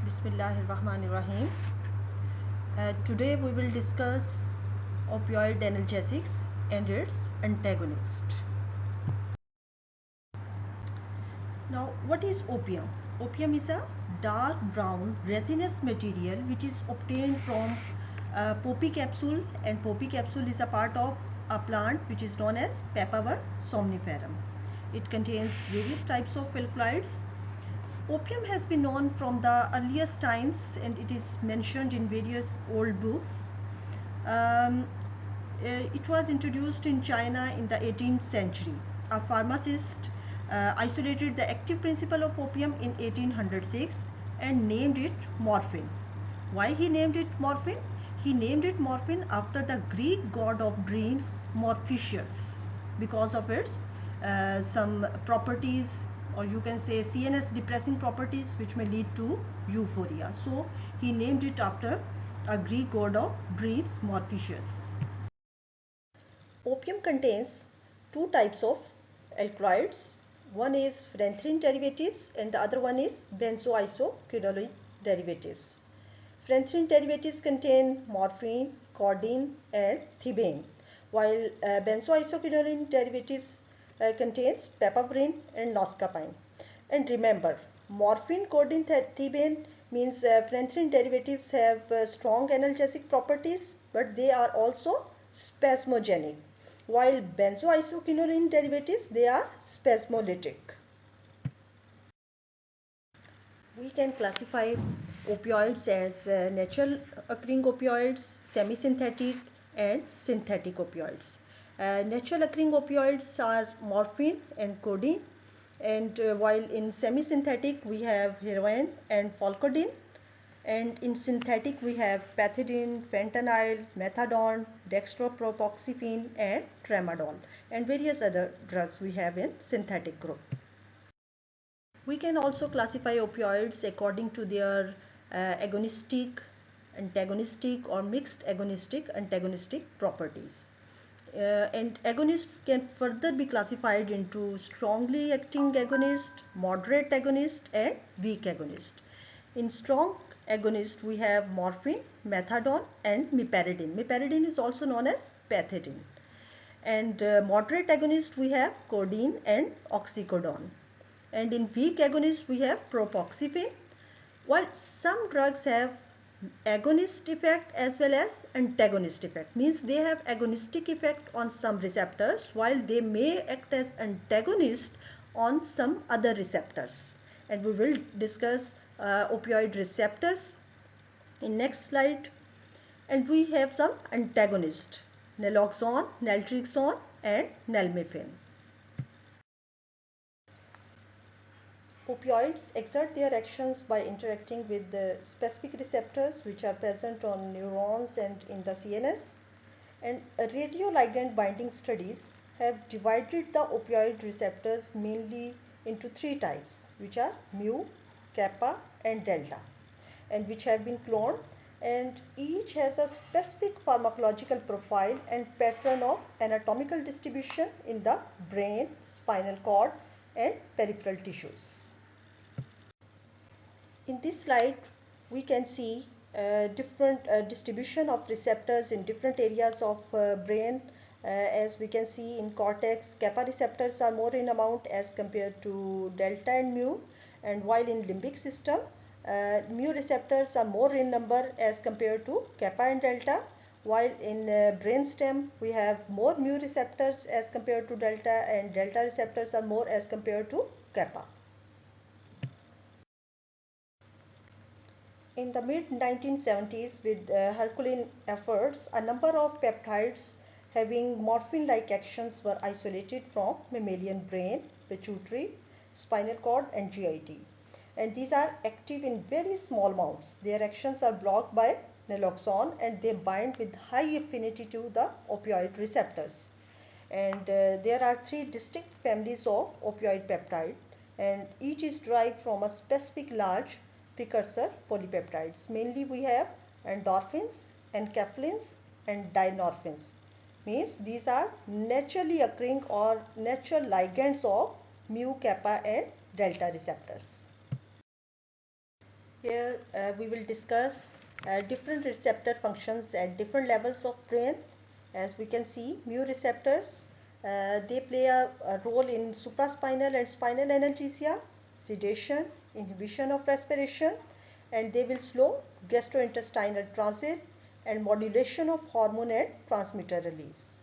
Bismillahirrahmanirrahim. Today we will discuss opioid analgesics and its antagonist. Now, what is opium? Opium is a dark brown resinous material which is obtained from poppy capsule, and poppy capsule is a part of a plant which is known as Papaver somniferum. It contains various types of alkaloids. Opium has been known from the earliest times and it is mentioned in various old books. It was introduced in China in the 18th century. A pharmacist isolated the active principle of opium in 1806 and named it morphine. Why he named it morphine? He named it morphine after the Greek god of dreams, Morpheus, because of its some properties, or you can say CNS depressing properties, which may lead to euphoria. So he named it after a Greek god of dreams, Morpheus. Opium contains two types of alkaloids. One is phenanthrene derivatives and the other one is benzoisoquinoline derivatives. Phenanthrene derivatives contain morphine, codeine and thebaine, while benzoisoquinoline derivatives contains papaverine and noscapine. And remember, morphine, codeine, thebaine means phenanthrene derivatives have strong analgesic properties, but they are also spasmogenic, while benzoisoquinoline derivatives, they are spasmolytic. We can classify opioids as natural occurring opioids, semi-synthetic and synthetic opioids. Natural occurring opioids are morphine and codeine, and while in semi-synthetic we have heroin and pholcodine, and in synthetic we have pethidine, fentanyl, methadone, dextropropoxyphene and tramadol, and various other drugs we have in synthetic group. We can also classify opioids according to their agonistic, antagonistic or mixed agonistic antagonistic properties. And agonist can further be classified into strongly acting agonist, moderate agonist and weak agonist. In strong agonist we have morphine, methadone and meperidine. Meperidine is also known as pethidine. And moderate agonist we have codeine and oxycodone. And in weak agonist we have propoxyphene. While some drugs have agonist effect as well as antagonist effect, means they have agonistic effect on some receptors while they may act as antagonist on some other receptors, and we will discuss opioid receptors in next slide. And we have some antagonist, naloxone, naltrexone and nalmefene. Opioids exert their actions by interacting with the specific receptors which are present on neurons and in the CNS. And radioligand binding studies have divided the opioid receptors mainly into three types, which are mu, kappa and delta, and which have been cloned, and each has a specific pharmacological profile and pattern of anatomical distribution in the brain, spinal cord and peripheral tissues. In this slide we can see different distribution of receptors in different areas of brain. As we can see in cortex, kappa receptors are more in amount as compared to delta and mu, and while in limbic system mu receptors are more in number as compared to kappa and delta, while in brainstem we have more mu receptors as compared to delta, and delta receptors are more as compared to kappa. In the mid-1970s, with Herculean efforts, a number of peptides having morphine-like actions were isolated from mammalian brain, pituitary, spinal cord and GIT. And these are active in very small amounts. Their actions are blocked by naloxone and they bind with high affinity to the opioid receptors. And there are three distinct families of opioid peptide, and each is derived from a specific large precursor polypeptides. Mainly we have endorphins, enkephalins and dynorphins. Means these are naturally occurring or natural ligands of mu, kappa and delta receptors. Here we will discuss different receptor functions at different levels of brain. As we can see, mu receptors, they play a role in supraspinal and spinal analgesia, sedation, inhibition of respiration, and they will slow gastrointestinal transit and modulation of hormone and transmitter release.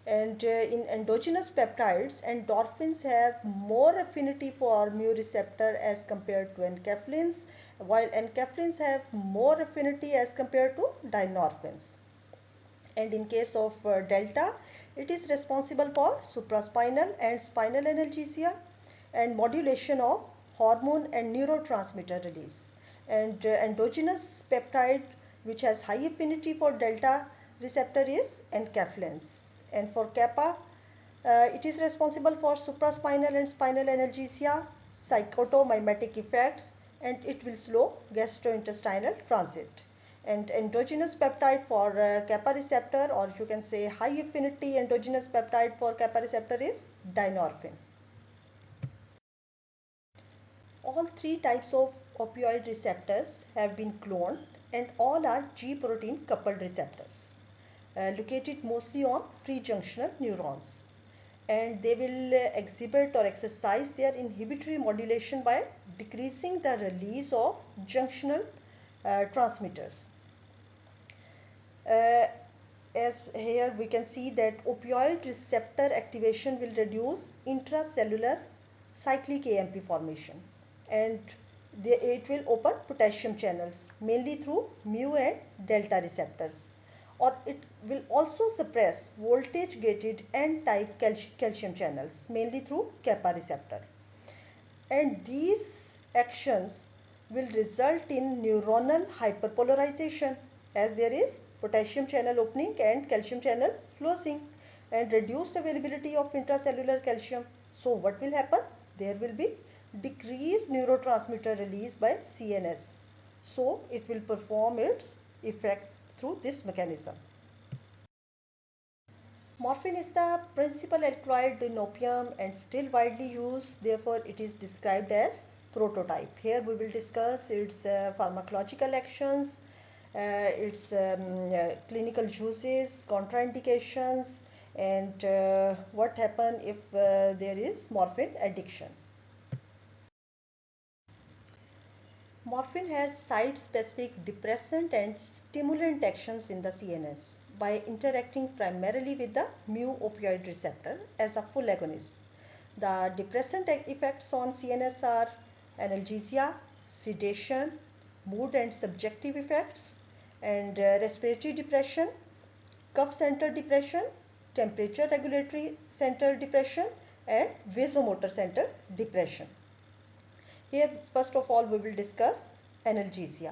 And in endogenous peptides, endorphins have more affinity for mu receptor as compared to enkephalins, while enkephalins have more affinity as compared to dynorphins. And in case of delta, it is responsible for supraspinal and spinal analgesia and modulation of hormone and neurotransmitter release. And endogenous peptide which has high affinity for delta receptor is enkephalins. And for kappa, it is responsible for supraspinal and spinal analgesia, psychotomimetic effects, and it will slow gastrointestinal transit. And endogenous peptide for kappa receptor, or you can say high affinity endogenous peptide for kappa receptor, is dynorphin. All three types of opioid receptors have been cloned and all are G protein coupled receptors located mostly on prejunctional neurons, and they will exhibit or exercise their inhibitory modulation by decreasing the release of junctional transmitters. Uh, as here we can see that opioid receptor activation will reduce intracellular cyclic AMP formation, and it will open potassium channels mainly through mu and delta receptors, or it will also suppress voltage gated N type calcium channels mainly through kappa receptor, and these actions will result in neuronal hyperpolarization as there is potassium channel opening and calcium channel closing, and reduced availability of intracellular calcium. So what will happen? There will be decreased neurotransmitter release by CNS. So it will perform its effect through this mechanism. Morphine is the principal alkaloid in opium and still widely used, therefore it is described as prototype. Here we will discuss its pharmacological actions, its clinical uses, contraindications, and what happens if there is morphine addiction. Morphine has site-specific depressant and stimulant actions in the CNS by interacting primarily with the mu opioid receptor as a full agonist. The depressant effects on CNS are analgesia, sedation, mood and subjective effects, and respiratory depression, cough center depression, temperature regulatory center depression, and vasomotor center depression. Here first of all we will discuss analgesia.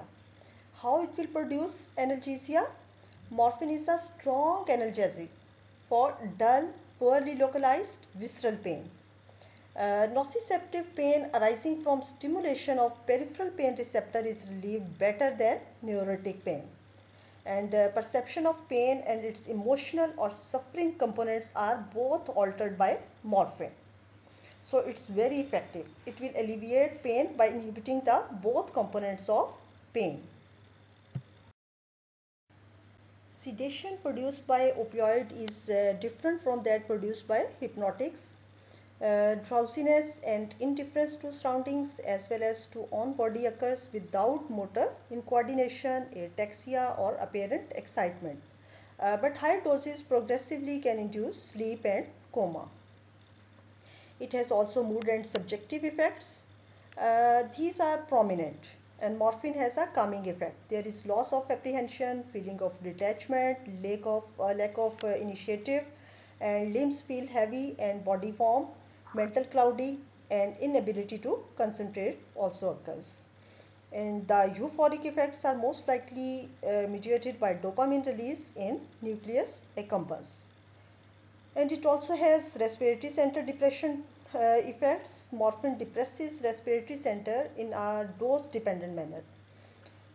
How it will produce analgesia? Morphine is a strong analgesic for dull, poorly localized visceral pain. Nociceptive pain arising from stimulation of peripheral pain receptor is relieved better than neurotic pain. And perception of pain and its emotional or suffering components are both altered by morphine. So it's very effective. It will alleviate pain by inhibiting the both components of pain. Sedation produced by opioid is different from that produced by hypnotics. Drowsiness and indifference to surroundings as well as to own body occurs without motor in coordination, ataxia or apparent excitement. But higher doses progressively can induce sleep and coma. It has also mood and subjective effects. These are prominent, and morphine has a calming effect. There is loss of apprehension, feeling of detachment, lack of initiative, and limbs feel heavy and body warm, mental cloudy, and inability to concentrate also occurs. And the euphoric effects are most likely mediated by dopamine release in nucleus accumbens. And it also has respiratory center depression effects. Morphine depresses respiratory center in a dose dependent manner.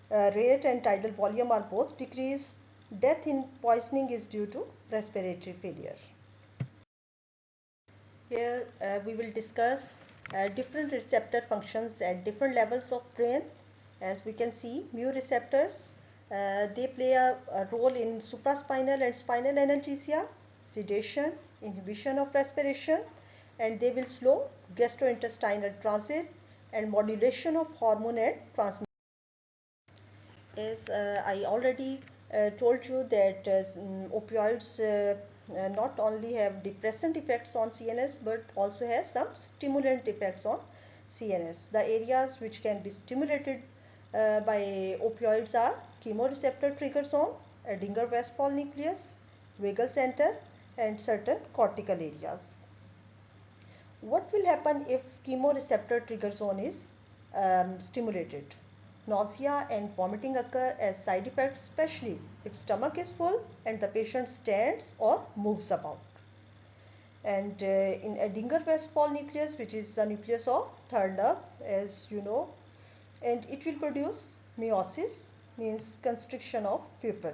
Rate and tidal volume are both decreased. Death in poisoning is due to respiratory failure. Here we will discuss different receptor functions at different levels of brain. As we can see, mu receptors, they play a role in supraspinal and spinal analgesia, sedation, inhibition of respiration, and they will slow gastrointestinal transit and modulation of hormone and transmission. As I already told you that opioids not only have depressant effects on CNS but also has some stimulant effects on CNS. The areas which can be stimulated by opioids are chemoreceptor trigger zone, Edinger-Westphal nucleus, vagal center, and certain cortical areas. What will happen if chemoreceptor trigger zone is stimulated? Nausea and vomiting occur as side effects, especially if stomach is full and the patient stands or moves about. And in Edinger-Westphal nucleus, which is the nucleus of third nerve, as you know, and it will produce meiosis, means constriction of pupil.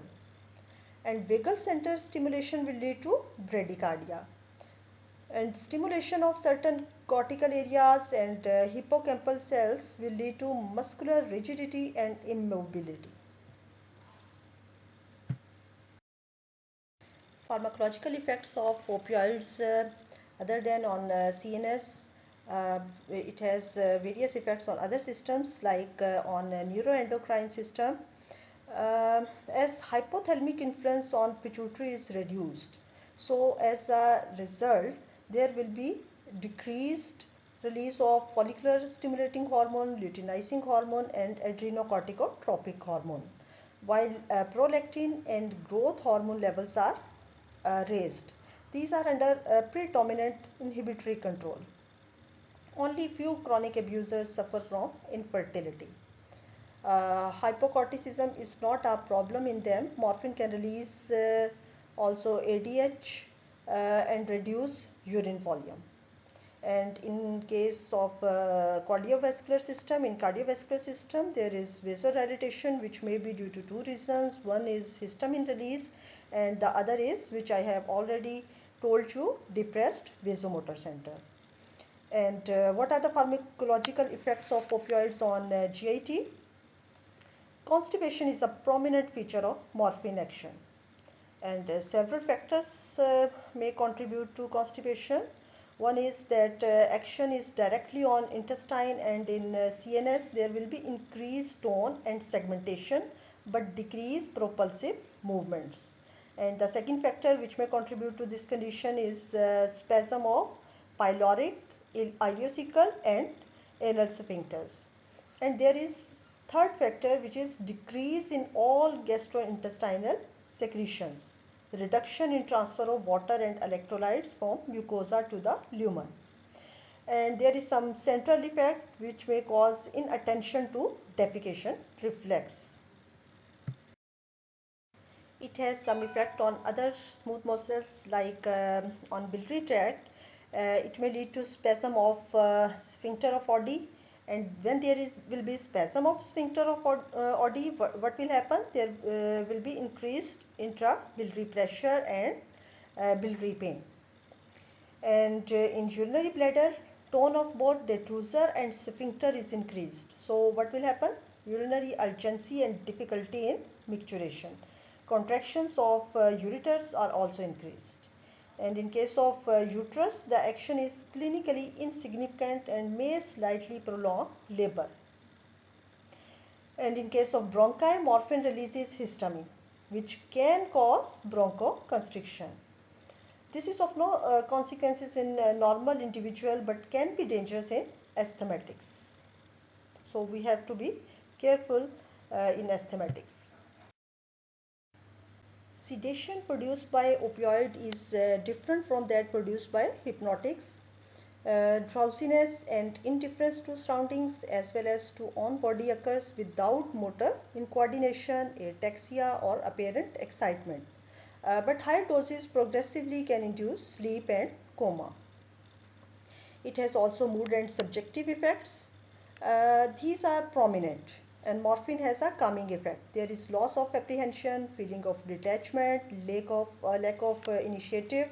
And vagal center stimulation will lead to bradycardia. And stimulation of certain cortical areas and hippocampal cells will lead to muscular rigidity and immobility. Pharmacological effects of opioids other than on CNS, it has various effects on other systems like on neuroendocrine system. As hypothalamic influence on pituitary is reduced, so as a result there will be decreased release of follicular stimulating hormone, luteinizing hormone, and adrenocorticotropic hormone, while prolactin and growth hormone levels are raised. These are under predominant inhibitory control. Only few chronic abusers suffer from infertility. Hypocorticism is not a problem in them. Morphine can release also ADH and reduce urine volume. And in case of cardiovascular system, there is vasodilatation, which may be due to two reasons. One is histamine release, and the other is, which I have already told you, depressed vasomotor center. And what are the pharmacological effects of opioids on GIT? Constipation is a prominent feature of morphine action, and several factors may contribute to constipation. One is that action is directly on intestine, and in CNS there will be increased tone and segmentation but decreased propulsive movements. And the second factor which may contribute to this condition is spasm of pyloric, ileocecal, and anal sphincters. And there is third factor, which is decrease in all gastrointestinal secretions, reduction in transfer of water and electrolytes from mucosa to the lumen. And there is some central effect which may cause inattention to defecation reflex. It has some effect on other smooth muscles like on biliary tract. It may lead to spasm of sphincter of Oddi, and when there will be spasm of sphincter of Oddi, what will happen? There will be increased intrabiliary pressure and biliary pain. And in urinary bladder, tone of both detrusor and sphincter is increased. So what will happen? Urinary urgency and difficulty in micturition. Contractions of ureters are also increased. And in case of uterus, the action is clinically insignificant and may slightly prolong labor. And in case of bronchi, morphine releases histamine, which can cause bronchoconstriction. This is of no consequences in a normal individual but can be dangerous in asthmatics. So we have to be careful in asthmatics. Sedation produced by opioid is different from that produced by hypnotics. Drowsiness and indifference to surroundings as well as to own body occurs without motor incoordination, ataxia, or apparent excitement. But higher doses progressively can induce sleep and coma. It has also mood and subjective effects. These are prominent, and morphine has a calming effect. There is loss of apprehension, feeling of detachment, lack of initiative,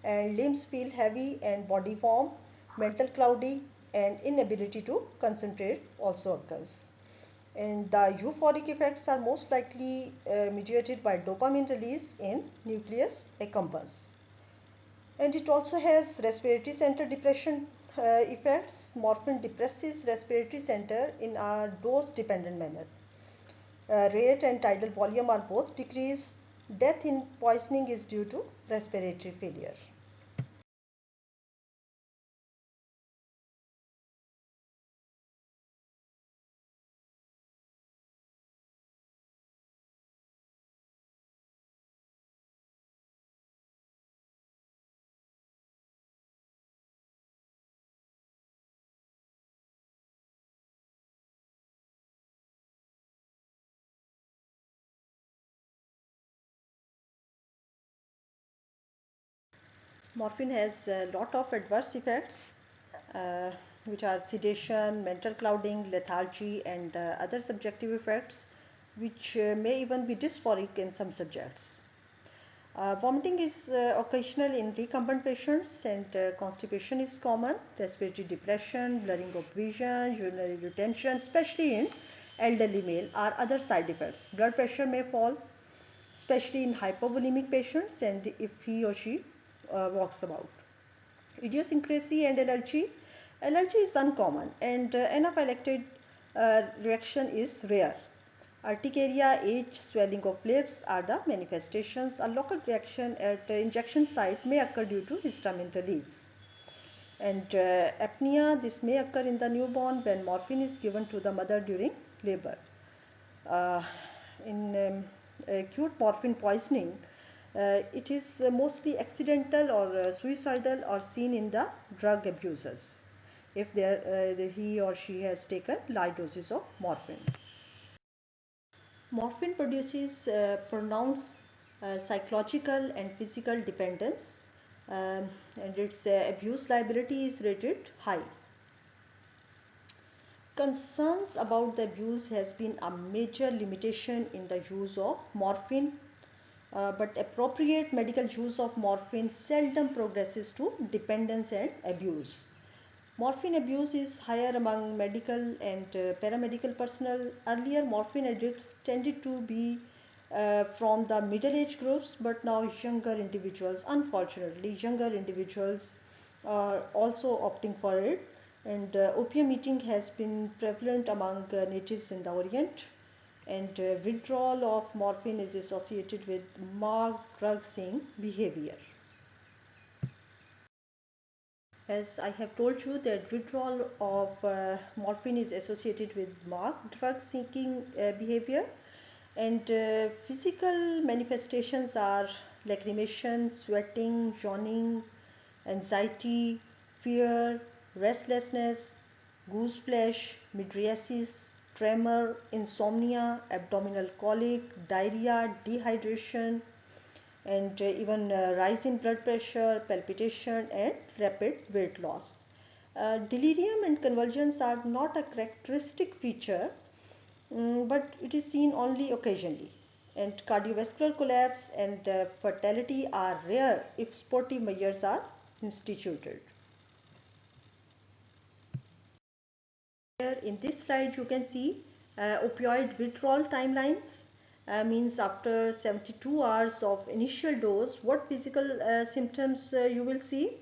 and limbs feel heavy and body warm, mental cloudy, and inability to concentrate also occurs. And the euphoric effects are most likely mediated by dopamine release in nucleus accumbens. And it also has respiratory center depression effects. Morphine depresses respiratory center in a dose dependent manner. Rate and tidal volume are both decreased. Death in poisoning is due to respiratory failure. Morphine has a lot of adverse effects, uh, which are sedation, mental clouding, lethargy, and other subjective effects, which may even be dysphoric in some subjects. Vomiting is occasional in recumbent patients, and constipation is common. Respiratory depression, blurring of vision, urinary retention, especially in elderly male, are other side effects. Blood pressure may fall, especially in hypovolemic patients, and if he or she walks about. Idiosyncrasy and allergy. Allergy is uncommon, and anaphylactic reaction is rare. Urticaria, itch, swelling of lips are the manifestations. A local reaction at the injection site may occur due to histamine release. And apnea, this may occur in the newborn when morphine is given to the mother during labor. Uh, in acute morphine poisoning, it is mostly accidental or suicidal or seen in the drug abusers if he or she has taken large doses of morphine. Morphine produces pronounced psychological and physical dependence, and its abuse liability is rated high. Concerns about the abuse has been a major limitation in the use of morphine, but appropriate medical use of morphine seldom progresses to dependence and abuse. Morphine abuse is higher among medical and paramedical personnel. Earlier, morphine addicts tended to be from the middle age groups, but now younger individuals, unfortunately, younger individuals are also opting for it. And opium eating has been prevalent among natives in the Orient, and withdrawal of morphine is associated with marked drug seeking behavior. As I have told you that withdrawal of morphine is associated with marked drug seeking behavior, and physical manifestations are lacrimation, sweating, yawning, anxiety, fear, restlessness, goose flesh, mydriasis, tremor, insomnia, abdominal colic, diarrhea, dehydration, and even rise in blood pressure, palpitation, and rapid weight loss. Delirium and convulsions are not a characteristic feature, but it is seen only occasionally. And cardiovascular collapse and fatality are rare if sportive measures are instituted. Here in this slide you can see opioid withdrawal timelines. Means after 72 hours of initial dose, what physical symptoms you will see.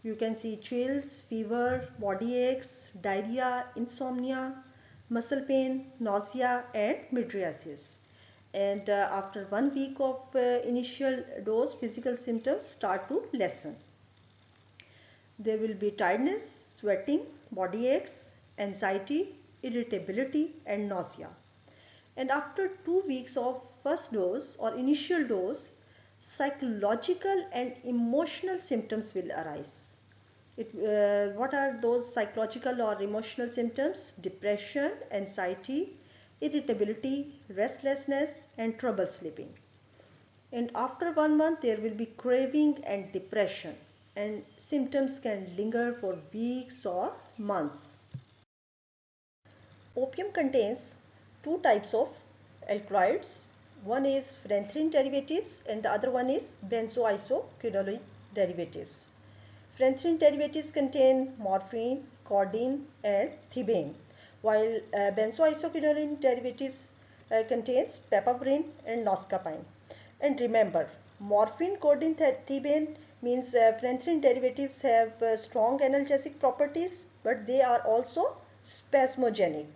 You can see chills, fever, body aches, diarrhea, insomnia, muscle pain, nausea, and mydriasis. And after 1 week of initial dose, physical symptoms start to lessen. There will be tiredness, sweating, body aches, anxiety, irritability, and nausea. And after 2 weeks of first dose or initial dose, psychological and emotional symptoms will arise. What are those psychological or emotional symptoms? Depression, anxiety, irritability, restlessness, and trouble sleeping. And after 1 month, there will be craving and depression, and symptoms can linger for weeks or months. Opium contains two types of alkaloids. One is phenanthrene derivatives and the other one is benzoisoquinoline derivatives. Phenanthrene derivatives contain morphine, codeine, and thebaine, while benzoisoquinoline derivatives contains papaverine and noscapine. And remember, morphine, codeine, thebaine means phenanthrene derivatives have strong analgesic properties, but they are also spasmogenic,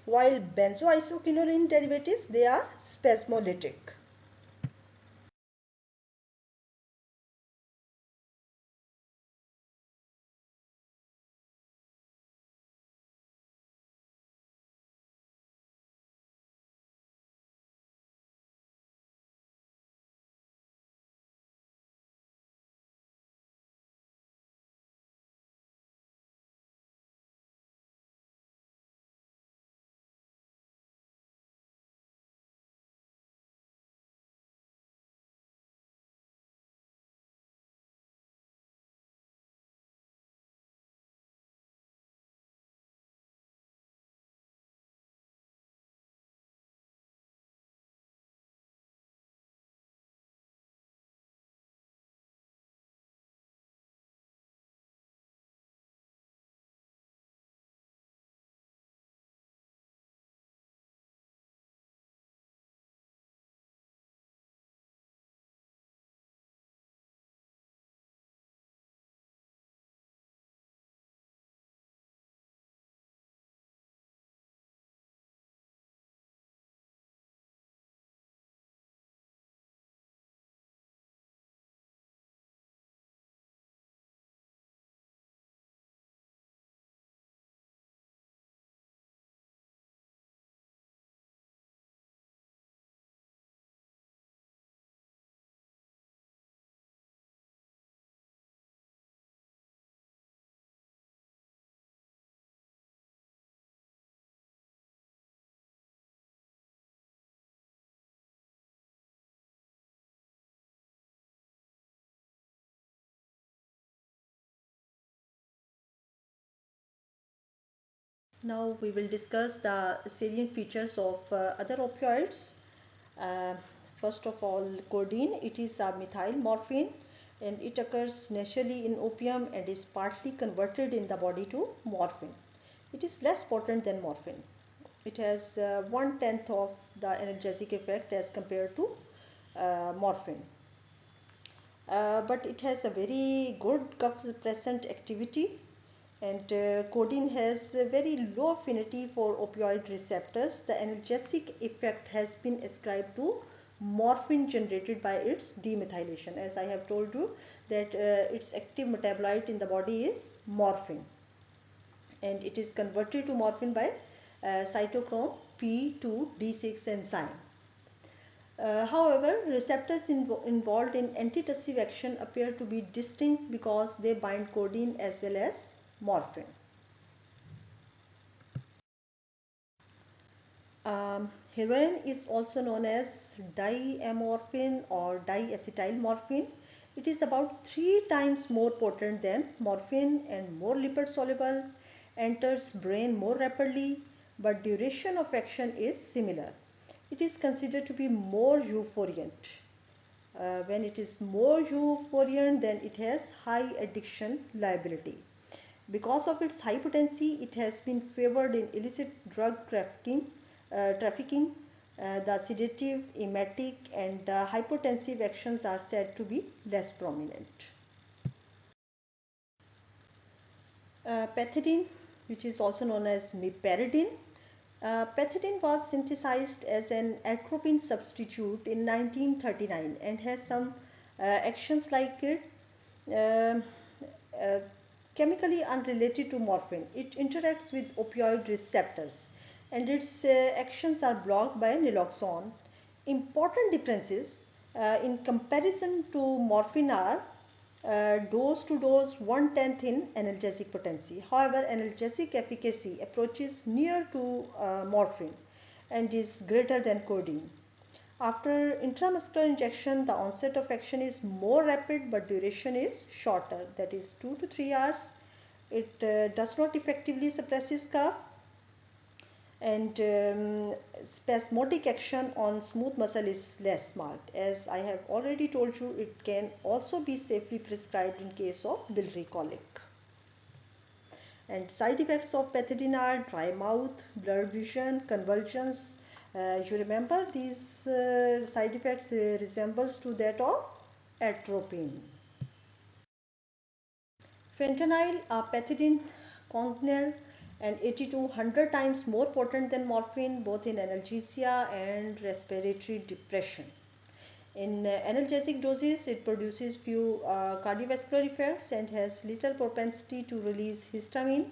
while benzoisoquinoline derivatives, they are spasmolytic. Now we will discuss the salient features of other opioids. Uh, First of all, codeine. It is a methyl morphine and it occurs naturally in opium and is partly converted in the body to morphine. It is less potent than morphine. It has one-tenth of the analgesic effect as compared to morphine. But it has a very good cough suppressant activity, and codeine has a very low affinity for opioid receptors. The analgesic effect has been ascribed to morphine generated by its demethylation. As I have told you that its active metabolite in the body is morphine, and it is converted to morphine by cytochrome P2D6 enzyme. However, receptors involved in antitussive action appear to be distinct because they bind codeine as well as morphine. Heroin is also known as diamorphine or diacetylmorphine. It is about 3 times more potent than morphine and more lipid soluble, enters brain more rapidly, but duration of action is similar. It is considered to be more euphoriant. When it is more euphoriant, then it has high addiction liability. Because of its high potency, it has been favored in illicit drug trafficking. The sedative, emetic, and hypotensive actions are said to be less prominent. Pethidine, which is also known as meperidine. Pethidine was synthesized as an atropine substitute in 1939 and has some actions like it. Um uh, Chemically unrelated to morphine. It interacts with opioid receptors and its actions are blocked by naloxone. Important differences in comparison to morphine are dose to dose one-tenth in analgesic potency. However, analgesic efficacy approaches near to morphine and is greater than codeine. After intramuscular injection, the onset of action is more rapid but duration is shorter, that is 2 to 3 hours. It does not effectively suppresses cough, and spasmodic action on smooth muscle is less marked. As I have already told you, it can also be safely prescribed in case of biliary colic. And side effects of pethidine are dry mouth, blurred vision, convulsions. You remember these side effects resembles to that of atropine. Fentanyl, a pethidine congener, and 80 to 100 times more potent than morphine both in analgesia and respiratory depression. In analgesic doses, it produces few cardiovascular effects and has little propensity to release histamine.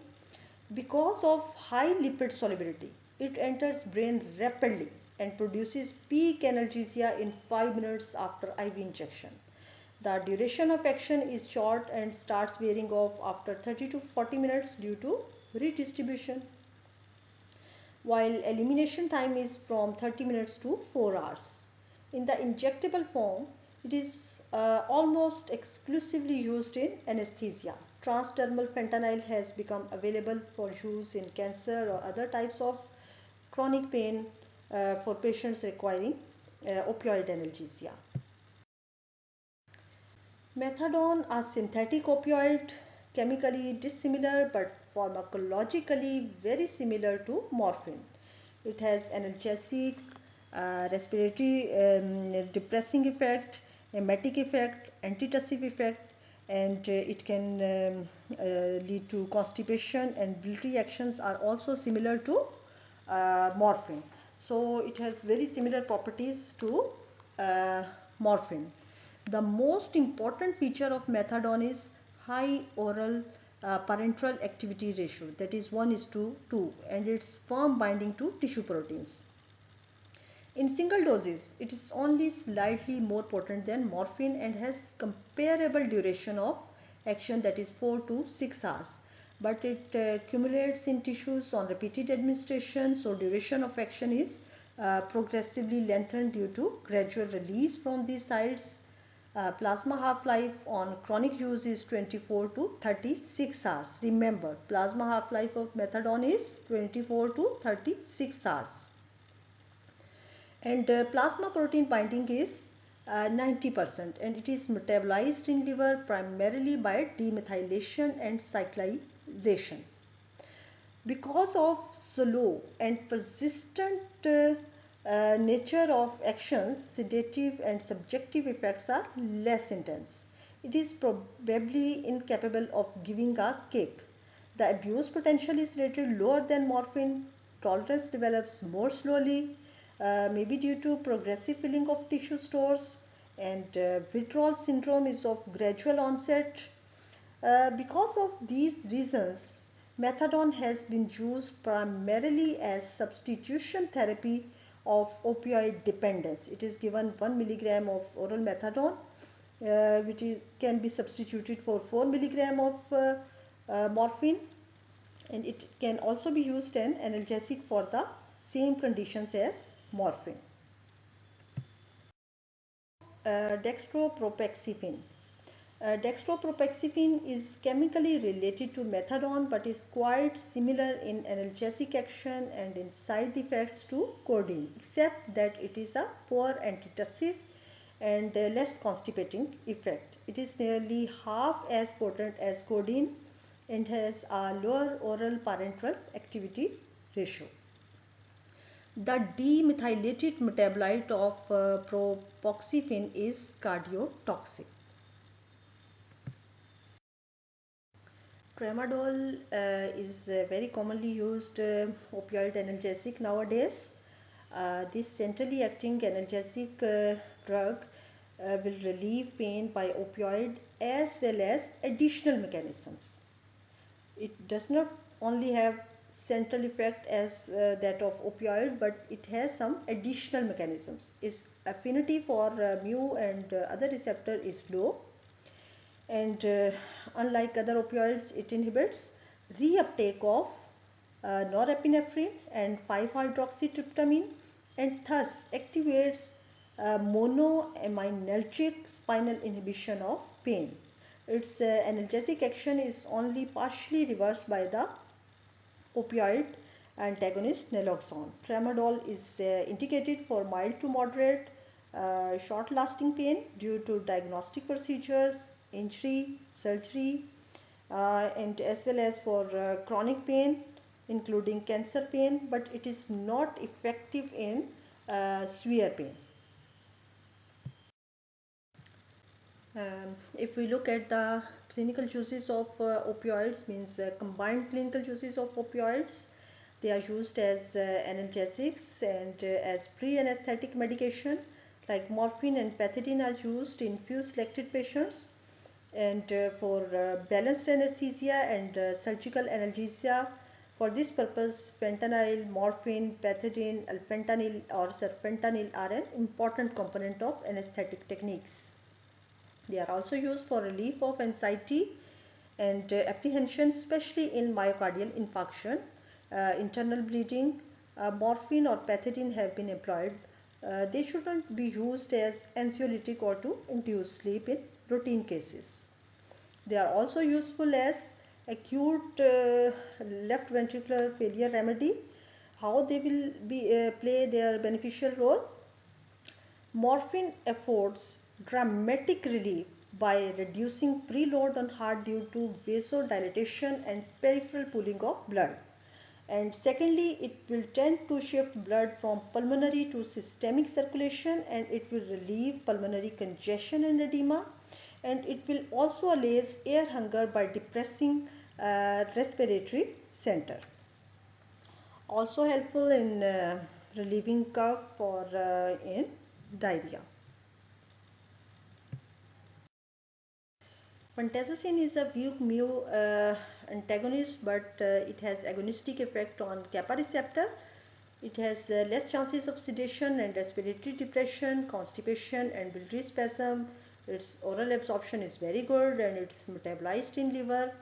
Because of high lipid solubility, it enters brain rapidly and produces peak analgesia in 5 minutes after IV injection. The duration of action is short and starts wearing off after 30 to 40 minutes due to redistribution, while elimination time is from 30 minutes to 4 hours. In the injectable form, it is almost exclusively used in anesthesia. Transdermal fentanyl has become available for use in cancer or other types of chronic pain for patients requiring opioid analgesia. Methadone, a synthetic opioid, chemically dissimilar but pharmacologically very similar to morphine. It has analgesic, respiratory depressing effect, emetic effect, antitussive effect, and it can lead to constipation, and biliary actions are also similar to morphine. So it has very similar properties to morphine. The most important feature of methadone is high oral parenteral activity ratio, that is 1 is to 2, and its firm binding to tissue proteins. In single doses, it is only slightly more potent than morphine and has comparable duration of action, that is 4 to 6 hours. But it accumulates in tissues on repeated administration, so duration of action is progressively lengthened due to gradual release from these sites. Plasma half-life on chronic use is 24 to 36 hours. Remember, plasma half-life of methadone is 24 to 36 hours. And plasma protein binding is 90%, and it is metabolized in liver primarily by demethylation and cyclization. Because of slow and persistent nature of actions, sedative and subjective effects are less intense. It is probably incapable of giving a kick. The abuse potential is rated lower than morphine. Tolerance develops more slowly, maybe due to progressive filling of tissue stores, and withdrawal syndrome is of gradual onset. Because of these reasons, methadone has been used primarily as substitution therapy of opioid dependence. It is given 1 milligram of oral methadone, can be substituted for 4 milligram of morphine, and it can also be used as analgesic for the same conditions as morphine. Dextropropoxyphene. Dextropropoxyphene is chemically related to methadone but is quite similar in analgesic action and in side effects to codeine, except that it is a poor antitussive and less constipating effect. It is nearly half as potent as codeine and has a lower oral parenteral activity ratio. The demethylated metabolite of propoxyphene is cardiotoxic. Tramadol is very commonly used opioid analgesic nowadays. This centrally acting analgesic drug will relieve pain by opioid as well as additional mechanisms. It does not only have central effect as that of opioid, but it has some additional mechanisms. Its affinity for mu and other receptor is low, and unlike other opioids, it inhibits reuptake of norepinephrine and 5-hydroxytryptamine, and thus activates monoaminergic spinal inhibition of pain. Its analgesic action is only partially reversed by the opioid antagonist naloxone. Tramadol is indicated for mild to moderate short-lasting pain due to diagnostic procedures, injury, surgery, and as well as for chronic pain, including cancer pain, but it is not effective in severe pain. If we look at the clinical uses of opioids, means combined clinical uses of opioids, they are used as analgesics and as pre-anesthetic medication, like morphine and pethidine are used in few selected patients, and for balanced anesthesia and surgical analgesia. For this purpose, fentanyl, morphine, pethidine, alfentanil or serfentanil are an important component of anesthetic techniques. They are also used for relief of anxiety and apprehension, especially in myocardial infarction, internal bleeding. Morphine or pethidine have been employed. They shouldn't be used as anxiolytic or to induce sleep in routine cases. They are also useful as acute left ventricular failure remedy. How they will play their beneficial role? Morphine affords dramatic relief by reducing preload on heart due to vasodilation and peripheral pooling of blood. And secondly, it will tend to shift blood from pulmonary to systemic circulation, and it will relieve pulmonary congestion and edema, and it will also allay air hunger by depressing respiratory center. Also helpful in relieving cough or in diarrhea. Pentazocine is a weak mu antagonist, but it has agonistic effect on kappa receptor. It has less chances of sedation and respiratory depression, constipation and biliary spasm. Its oral absorption is very good and it's metabolized in liver,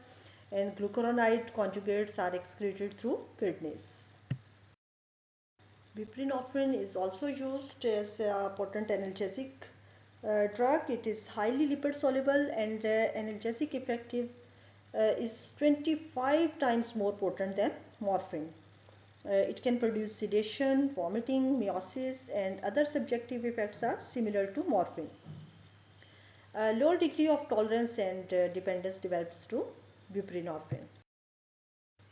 and glucuronide conjugates are excreted through kidneys. Buprenorphine is also used as a potent analgesic drug. It is highly lipid soluble, and analgesic effective is 25 times more potent than morphine. It can produce sedation, vomiting, meiosis, and other subjective effects are similar to morphine. Lower degree of tolerance and dependence develops to buprenorphine.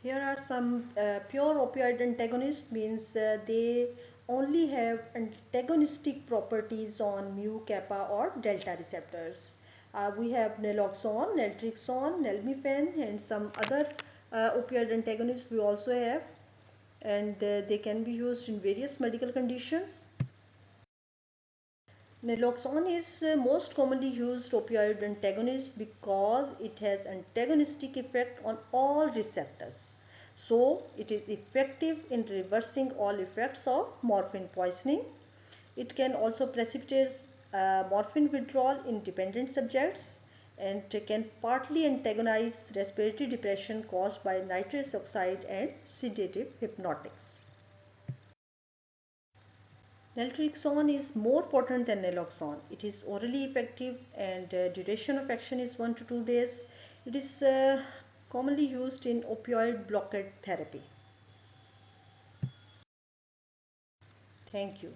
Here are some pure opioid antagonists, means they only have antagonistic properties on mu, kappa or delta receptors. We have naloxone, naltrexone, nalmefene, and some other opioid antagonists we also have, and they can be used in various medical conditions. Naloxone is most commonly used opioid antagonist because it has antagonistic effect on all receptors. So it is effective in reversing all effects of morphine poisoning. It can also precipitate morphine withdrawal in dependent subjects, and can partly antagonize respiratory depression caused by nitrous oxide and sedative hypnotics. Naltrexone is more potent than naloxone. It is orally effective, and duration of action is 1 to 2 days. It is commonly used in opioid blockade therapy. Thank you.